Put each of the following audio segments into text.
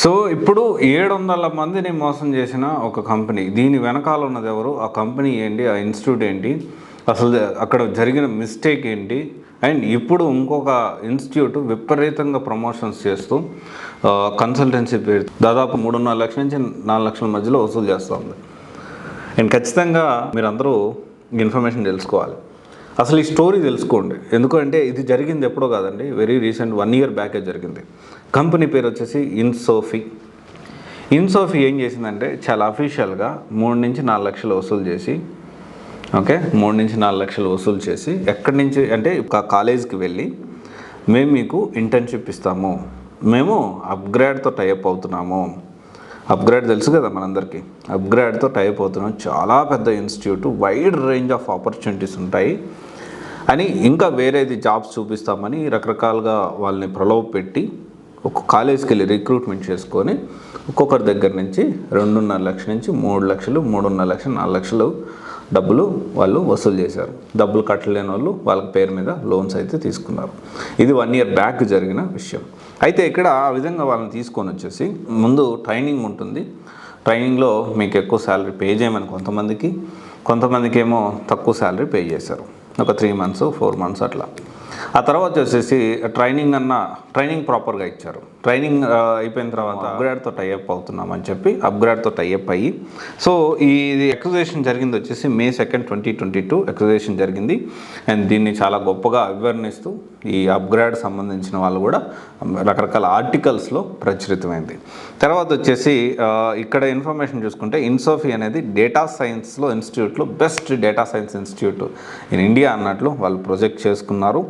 So ఇప్పుడు 700 మందిని మోసం చేసిన ఒక కంపెనీ, దీని వెనకాల ఉన్నది ఎవరు, ఆ కంపెనీ ఏంటి, ఆ ఇన్స్టిట్యూట్ ఏంటి, అసలు అక్కడ జరిగిన మిస్టేక్ ఏంటి, అండ్ ఇప్పుడు ఇంకొక ఇన్స్టిట్యూట్ విపరీతంగా ప్రమోషన్స్ చేస్తూ కన్సల్టెన్సీ పేరు దాదాపు 3.5 లక్షల నుంచి 4 లక్షల మధ్యలో వసూలు చేస్తూ ఉంది. అండ్ ఖచ్చితంగా మీరందరూ ఇన్ఫర్మేషన్ తెలుసుకోవాలి. అసలు ఈ స్టోరీ తెలుసుకోండి. ఎందుకంటే ఇది జరిగింది ఎప్పుడో కాదండి, వెరీ రీసెంట్ 1 year బ్యాకే జరిగింది. కంపెనీ పేరు వచ్చేసి ఇన్సోఫీ. ఇన్సోఫీ ఏం చేసిందంటే చాలా అఫీషియల్గా 3 నుంచి 4 లక్షలు వసూలు చేసి, ఓకే, 3 నుంచి 4 లక్షలు వసూలు చేసి ఎక్కడి నుంచి అంటే ఒక కాలేజ్కి వెళ్ళి మేము మీకు ఇంటర్న్షిప్ ఇస్తాము, మేము అప్గ్రేడ్తో టైఅప్ అవుతున్నాము. అప్గ్రేడ్ తెలుసు కదా మనందరికీ, అప్గ్రేడ్తో టైప్ అవుతున్నాం, చాలా పెద్ద institute, wide range of opportunities ఉంటాయి అని, ఇంకా వేరేది జాబ్స్ చూపిస్తామని రకరకాలుగా వాళ్ళని ప్రలోభ పెట్టి ఒక కాలేజ్కి వెళ్ళి రిక్రూట్మెంట్ చేసుకొని ఒక్కొక్కరి దగ్గర నుంచి 2.5 లక్షల నుంచి 3 లక్షలు, 3.5 లక్షలు, 4 లక్షలు డబ్బులు వాళ్ళు వసూలు చేశారు. డబ్బులు కట్టలేని వాళ్ళు వాళ్ళ పేరు మీద లోన్స్ అయితే తీసుకున్నారు. ఇది 1 year బ్యాక్ జరిగిన విషయం. అయితే ఇక్కడ ఆ విధంగా వాళ్ళని తీసుకొని వచ్చేసి ముందు ట్రైనింగ్ ఉంటుంది. ట్రైనింగ్లో మీకు ఎక్కువ శాలరీ పే చేయమని కొంతమందికి ఏమో తక్కువ శాలరీ పే చేశారు, ఒక 3 months 4 months అట్లా. ఆ తర్వాత వచ్చేసి ట్రైనింగ్ ప్రాపర్గా ఇచ్చారు. ట్రైనింగ్ అయిపోయిన తర్వాత అప్గ్రేడ్తో టైఅప్ అవుతున్నామని చెప్పి అప్గ్రేడ్తో టైఅప్ అయ్యి, సో ఇది అక్విజిషన్ జరిగింది వచ్చేసి May 2, 2022 అక్విజిషన్ జరిగింది. అండ్ దీన్ని చాలా గొప్పగా అవేర్నెస్తూ ఈ అప్గ్రేడ్ సంబంధించిన వాళ్ళు కూడా రకరకాల ఆర్టికల్స్లో ప్రచురితమైంది. తర్వాత వచ్చేసి ఇక్కడ ఇన్ఫర్మేషన్ చూసుకుంటే ఇన్సోఫీ అనేది డేటా సైన్స్లో ఇన్స్టిట్యూట్లో best data science institute in India అన్నట్లు వాళ్ళు ప్రొజెక్ట్ చేసుకున్నారు.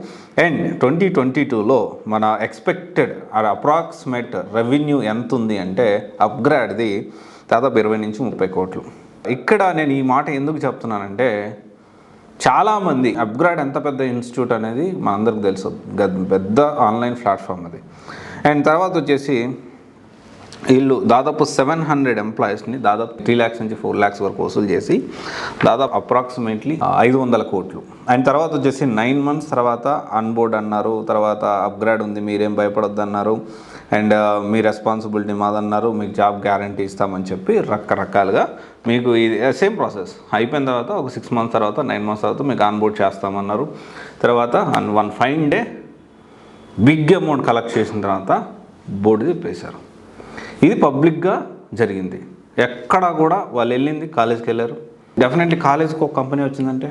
అండ్ 2022లో మన ఎక్స్పెక్టెడ్ అప్రాక్సిమేట్ రెవెన్యూ ఎంత ఉంది అంటే అప్గ్రేడ్ది దాదాపు 20 నుంచి 30 కోట్లు. ఇక్కడ నేను ఈ మాట ఎందుకు చెప్తున్నానంటే చాలామంది అప్గ్రేడ్ ఎంత పెద్ద ఇన్స్టిట్యూట్ అనేది మనందరికి తెలుసు, పెద్ద ఆన్లైన్ ప్లాట్ఫామ్ అది. అండ్ తర్వాత వచ్చేసి వీళ్ళు దాదాపు 700 ఎంప్లాయీస్ని దాదాపు 3 lakhs నుంచి 4 lakhs వరకు వసూలు చేసి దాదాపు అప్రాక్సిమేట్లీ 500 కోట్లు. అండ్ తర్వాత వచ్చేసి 9 months తర్వాత అన్బోర్డ్ అన్నారు, తర్వాత అప్గ్రేడ్ ఉంది మీరేం భయపడొద్దు అన్నారు, అండ్ మీ రెస్పాన్సిబిలిటీ మాదన్నారు, మీకు జాబ్ గ్యారంటీ ఇస్తామని చెప్పి రకరకాలుగా మీకు ఇది సేమ్ ప్రాసెస్ అయిపోయిన తర్వాత ఒక 6 months తర్వాత 9 months తర్వాత మీకు అన్బోర్డ్ చేస్తామన్నారు. తర్వాత one fine day big amount collect చేసిన తర్వాత బోర్డు తిప్పేశారు. ఇది పబ్లిక్గా జరిగింది. ఎక్కడా కూడా వాళ్ళు వెళ్ళింది కాలేజ్కి వెళ్ళారు. డెఫినెట్లీ కాలేజ్కి ఒక కంపెనీ వచ్చిందంటే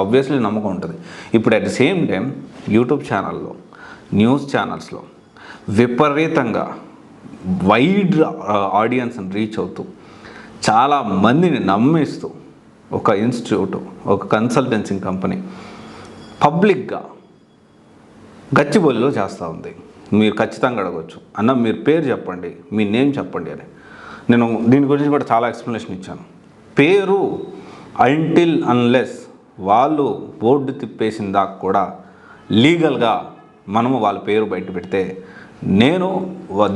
ఆబ్వియస్లీ నమ్మకం ఉంటుంది. ఇప్పుడు at the same time YouTube ఛానల్లో, న్యూస్ ఛానల్స్లో విపరీతంగా వైడ్ ఆడియన్స్ని రీచ్ అవుతూ చాలా మందిని నమ్మిస్తూ ఒక ఇన్స్టిట్యూట్, ఒక కన్సల్టెన్సింగ్ కంపెనీ పబ్లిక్గా గచ్చిబౌలిలో చేస్తూ ఉంది. మీరు ఖచ్చితంగా అడగవచ్చు, అన్న మీరు పేరు చెప్పండి, మీ నేమ్ చెప్పండి అని. నేను దీని గురించి కూడా చాలా ఎక్స్ప్లెనేషన్ ఇచ్చాను. పేరు అంటిల్ అన్లెస్ వాళ్ళు బోర్డు తిప్పేసిన దాకా కూడా లీగల్గా మనము వాళ్ళ పేరు బయట పెడితే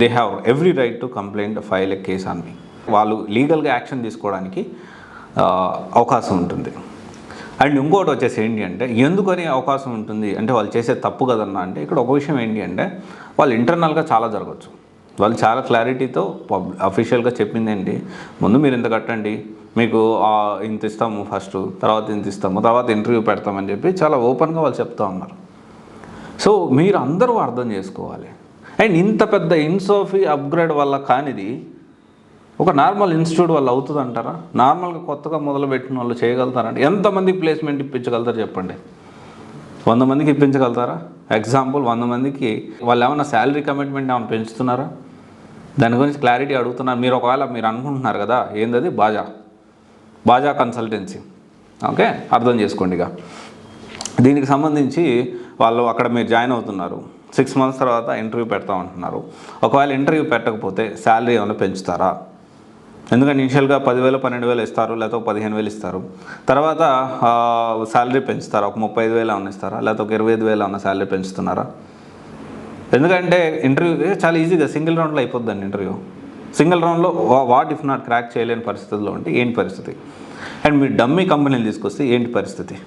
they have every right to complaint file a case on me. వాళ్ళు లీగల్గా యాక్షన్ తీసుకోవడానికి అవకాశం ఉంటుంది. అండ్ ఇంకోటి వచ్చేసి ఏంటి అంటే ఎందుకని అవకాశం ఉంటుంది అంటే వాళ్ళు చేసే తప్పు కదన్నా అంటే ఇక్కడ ఒక విషయం ఏంటి అంటే వాళ్ళు ఇంటర్నల్గా చాలా జరగచ్చు. వాళ్ళు చాలా క్లారిటీతో అఫీషియల్గా చెప్పింది ఏంటి, ముందు మీరు ఇంత కట్టండి, మీకు ఇంత ఇస్తాము ఫస్ట్, తర్వాత ఇంత ఇస్తాము, తర్వాత ఇంటర్వ్యూ పెడతామని చెప్పి చాలా ఓపెన్గా వాళ్ళు చెప్తూ ఉన్నారు. సో మీరు అందరూ అర్థం చేసుకోవాలి. అండ్ ఇంత పెద్ద ఇన్సోఫీ అప్గ్రేడ్ వల్ల కానిది ఒక నార్మల్ ఇన్స్టిట్యూట్ వాళ్ళు అవుతుంది అంటారా? నార్మల్గా కొత్తగా మొదలుపెట్టిన వాళ్ళు చేయగలుగుతారంటే ఎంతమందికి ప్లేస్మెంట్ ఇప్పించగలుగుతారు చెప్పండి? 100 మందికి ఇప్పించగలుగుతారా? ఎగ్జాంపుల్ 100 మందికి వాళ్ళు ఏమన్నా శాలరీ కమిట్మెంట్ ఏమైనా పెంచుతున్నారా? దాని గురించి క్లారిటీ అడుగుతున్నారు. మీరు ఒకవేళ మీరు అనుకుంటున్నారు కదా ఏందది బాజా కన్సల్టెన్సీ, ఓకే, అర్థం చేసుకోండి. ఇక దీనికి సంబంధించి వాళ్ళు అక్కడ మీరు జాయిన్ అవుతున్నారు, 6 months తర్వాత ఇంటర్వ్యూ పెడతామంటున్నారు. ఒకవేళ ఇంటర్వ్యూ పెట్టకపోతే శాలరీ ఏమైనా పెంచుతారా? ఎందుకంటే ఇనిషియల్గా 10,000 12,000 ఇస్తారు, లేకపోతే 15,000 ఇస్తారు. తర్వాత శాలరీ పెంచుతారా? ఒక 35,000 ఏమన్నా ఇస్తారా? లేకపోతే ఒక 25,000 ఏమన్నా శాలరీ పెంచుతున్నారా? ఎందుకంటే ఇంటర్వ్యూ చాలా ఈజీగా సింగిల్ రౌండ్లో అయిపోద్దండి. ఇంటర్వ్యూ సింగిల్ రౌండ్లో వాట్ ఇఫ్ నాట్ క్రాక్ చేయలేని పరిస్థితుల్లో ఉంటే ఏంటి పరిస్థితి? అండ్ మీరు డమ్మీ కంపెనీలు తీసుకొస్తే ఏంటి పరిస్థితి?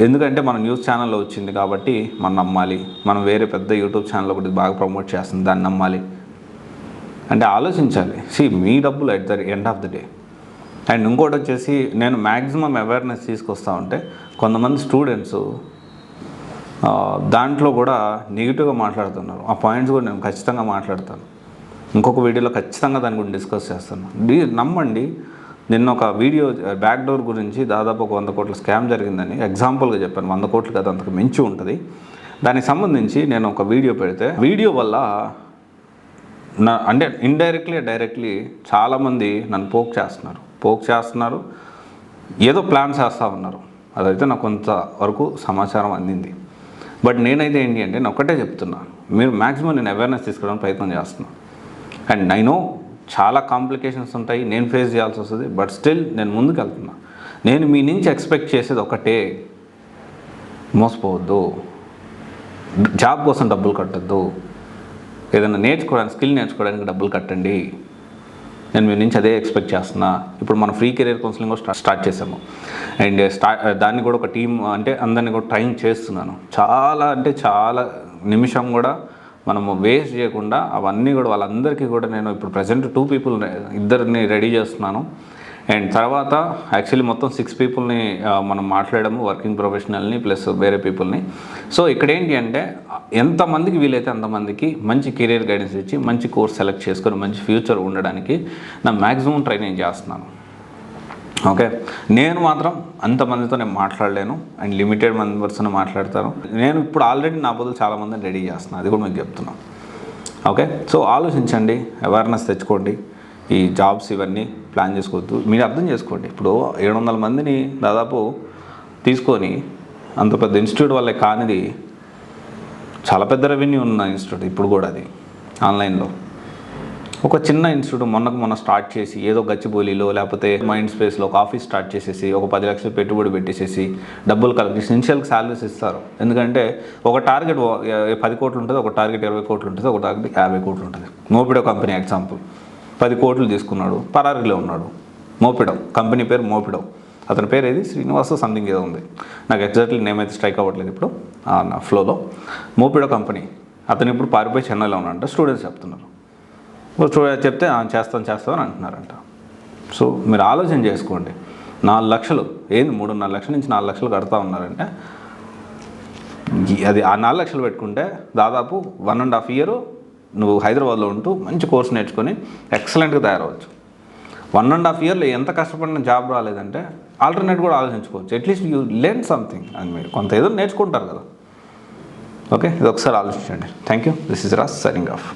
ఎందుకంటే మన న్యూస్ ఛానల్లో వచ్చింది కాబట్టి మనం నమ్మాలి, మనం వేరే పెద్ద యూట్యూబ్ ఛానల్ ఒకటి బాగా ప్రమోట్ చేస్తుంది దాన్ని నమ్మాలి. అంటే ఆలోచించాలి. మీ డబ్బులు at the end of the day. And ఇంకోటి వచ్చేసి నేను మ్యాక్సిమం అవేర్నెస్ తీసుకొస్తా ఉంటే కొంతమంది స్టూడెంట్స్ దాంట్లో కూడా నెగిటివ్గా మాట్లాడుతున్నారు. ఆ పాయింట్స్ కూడా నేను ఖచ్చితంగా మాట్లాడతాను. ఇంకొక వీడియోలో ఖచ్చితంగా దాని గురించి డిస్కస్ చేస్తాను. నమ్మండి, నిన్న ఒక వీడియో బ్యాక్ డోర్ గురించి దాదాపు ఒక 100 కోట్ల స్కామ్ జరిగిందని ఎగ్జాంపుల్గా చెప్పాను. 100 కోట్లు కదా, అంతకు మించి ఉంటుంది. దానికి సంబంధించి నేను ఒక వీడియో పెడితే వీడియో వల్ల అంటే ఇండైరెక్ట్లీ డైరెక్ట్లీ చాలామంది నన్ను పోక్ చేస్తున్నారు, ఏదో ప్లాన్ చేస్తూ ఉన్నారు. అదైతే నాకు కొంతవరకు సమాచారం అందింది. బట్ నేనైతే ఏంటి అంటే నేను ఒకటే చెప్తున్నా, మీరు మ్యాక్సిమం నేను అవేర్నెస్ తీసుకోవడానికి ప్రయత్నం చేస్తున్నాను. అండ్ ఐ నో చాలా కాంప్లికేషన్స్ ఉంటాయి, నేను ఫేస్ చేయాల్సి వస్తుంది. బట్ స్టిల్ నేను ముందుకు వెళ్తున్నా. నేను మీ నుంచి ఎక్స్పెక్ట్ చేసేది ఒకటే, మోసపోవద్దు, జాబ్ కోసం డబ్బులు కట్టద్దు, ఏదైనా స్కిల్ నేర్చుకోవడానికి డబ్బులు కట్టండి. నేను మీ నుంచి అదే ఎక్స్పెక్ట్ చేస్తున్నా. ఇప్పుడు మనం ఫ్రీ కెరీర్ కౌన్సిలింగ్ కూడా స్టార్ట్ చేసాము. అండ్ దాన్ని కూడా ఒక టీం అంటే అందరినీ కూడా ట్రైన్ చేస్తున్నాను. చాలా నిమిషం కూడా మనము వేస్ట్ చేయకుండా అవన్నీ కూడా వాళ్ళందరికీ కూడా నేను ఇప్పుడు ప్రజెంట్ 2 people, 2 రెడీ చేస్తున్నాను. అండ్ తర్వాత యాక్చువల్లీ మొత్తం 6 peopleని మనం మాట్లాడము, వర్కింగ్ ప్రొఫెషనల్ని ప్లస్ వేరే పీపుల్ని. సో ఇక్కడ ఏంటి అంటే ఎంతమందికి వీలైతే అంతమందికి మంచి కెరీర్ గైడెన్స్ ఇచ్చి మంచి కోర్స్ సెలెక్ట్ చేసుకొని మంచి ఫ్యూచర్ ఉండడానికి నా మ్యాక్సిమం ట్రైనింగ్ చేస్తున్నాను. ఓకే, నేను మాత్రం అంతమందితో నేను మాట్లాడలేను. అండ్ లిమిటెడ్ మెంబర్స్తో మాట్లాడతాను. నేను ఇప్పుడు ఆల్రెడీ నా బదులు చాలామందిని రెడీ చేస్తున్నాను, అది కూడా మీకు చెప్తున్నాను. ఓకే, సో ఆలోచించండి, అవేర్నెస్ తెచ్చుకోండి. ఈ జాబ్స్ ఇవన్నీ ప్లాన్ చేసుకోవద్దు. మీరు అర్థం చేసుకోండి, ఇప్పుడు 700 మందిని దాదాపు తీసుకొని అంత పెద్ద ఇన్స్టిట్యూట్ వల్లే కానిది చాలా పెద్ద రెవెన్యూ ఉన్న ఇన్స్టిట్యూట్ ఇప్పుడు కూడా అది ఆన్లైన్లో. ఒక చిన్న ఇన్స్టిట్యూట్ మొన్న స్టార్ట్ చేసి ఏదో గచ్చిబౌలిలో లేకపోతే మైండ్ స్పేస్లో ఒక ఆఫీస్ స్టార్ట్ చేసేసి ఒక 10 లక్షలు పెట్టుబడి పెట్టేసేసి డబ్బులు కలెక్ట్ ఇనిషియల్కి శాలరీస్ ఇస్తారు. ఎందుకంటే ఒక టార్గెట్ 10 కోట్లు ఉంటుంది, ఒక టార్గెట్ 20 కోట్లు ఉంటుంది, ఒక టార్గెట్ 50 కోట్లు ఉంటుంది. మోపిడో కంపెనీ ఎగ్జాంపుల్, 10 కోట్లు తీసుకున్నాడు, పరారీలో ఉన్నాడు. మోపిడో కంపెనీ పేరు మోపిడో, అతని పేరు ఏది శ్రీనివాస సంథింగ్ ఏదో ఉంది, నాకు ఎగ్జాక్ట్లీ నేమ్ అయితే స్ట్రైక్ అవ్వట్లేదు ఇప్పుడు నా ఫ్లోలో. మోపిడో కంపెనీ, అతను ఇప్పుడు పారిపోయి చెన్నైలో ఉన్నాడంట. స్టూడెంట్స్ చెప్తున్నారు, చెప్తే చేస్తాను అని అంటున్నారంట. సో మీరు ఆలోచన చేసుకోండి, 4 లక్షలు ఏంది, 3.5 లక్షల నుంచి 4 లక్షలు కడతా ఉన్నారంటే అది ఆ 4 లక్షలు పెట్టుకుంటే దాదాపు 1.5 year నువ్వు హైదరాబాద్లో ఉంటూ మంచి కోర్స్ నేర్చుకొని ఎక్సలెంట్గా తయారవచ్చు. 1.5 yearలో ఎంత కష్టపడిన జాబ్ రాలేదంటే ఆల్టర్నేట్ కూడా ఆలోచించుకోవచ్చు. అట్లీస్ట్ యూ లెర్న్ సంథింగ్ అని మీరు కొంత ఏదో నేర్చుకుంటారు కదా. ఓకే, ఇది ఒకసారి ఆలోచించండి. Thank you. This is Raj signing off.